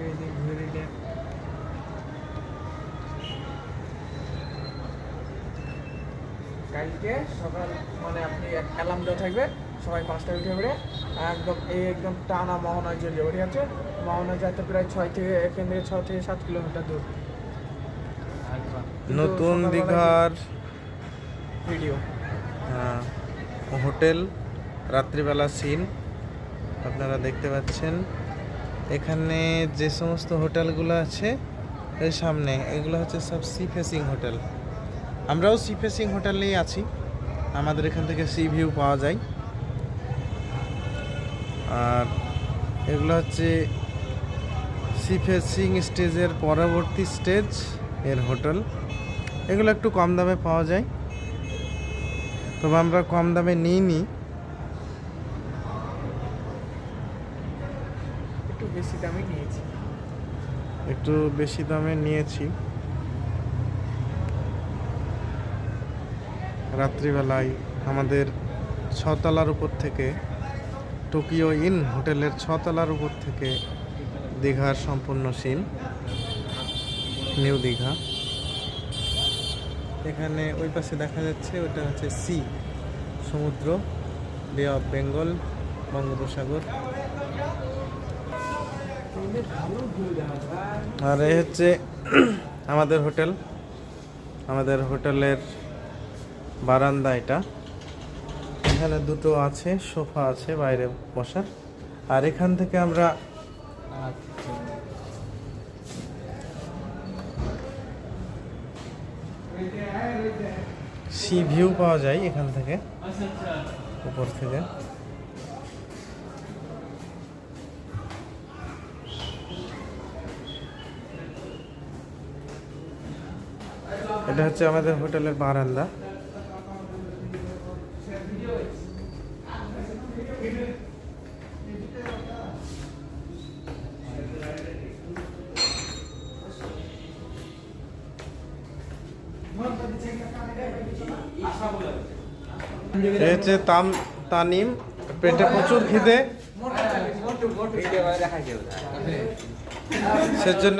এই যে ঘুরে দেন। কালকে সকাল মানে আপনি অ্যালার্ম দেওয়া থাকবে সবাই 5টায় উঠে পড়ে একদম টানা মোহনায় চলে যাবে, ঠিক আছে? মোহনায় যাতে প্রায় 6 থেকে 7 কিলোমিটার দূর। নতুন দীঘার ভিডিও হোটেল রাত্রিবেলা সিন আপনারা দেখতে পাচ্ছেন। এখানে যে সমস্ত হোটেলগুলো আছে এর সামনে, এগুলো হচ্ছে সব সি ফেসিং হোটেল। আমরাও সি ফেসিং হোটেলেই আছি, আমাদের এখান থেকে সি ভিউ পাওয়া যায়। আর এগুলো হচ্ছে সি ফেসিং স্টেজের পরবর্তী স্টেজ এর হোটেল। এগুলো একটু কম দামে পাওয়া যায়, তবে আমরা কম দামে নিইনি, একটু বেশি দামে নিয়েছি। একটু বেশি দামে নিয়েছি। রাত্রিবেলায় আমাদের 6তলার উপর থেকে, টোকিও ইন হোটেলের 6তলার উপর থেকে দীঘার সম্পূর্ণ সিন, নিউ দীঘা। এখানে ওই পাশে দেখা যাচ্ছে ওটা হচ্ছে সি, সমুদ্র, বে অফ বেঙ্গল, বঙ্গোপসাগর। আর এই হচ্ছে আমাদের হোটেল, আমাদের হোটেলের বারান্দা এটা। এখানে দুটো আছে, সোফা আছে বাইরে বসার। আর এখান থেকে আমরা সি ভিউ পাওয়া যায় এখান থেকে, উপর থেকে। এটা হচ্ছে আমাদের হোটেলের বারান্দা। এই হচ্ছে তানিম, পেটে প্রচুর খিদে, সেজন্য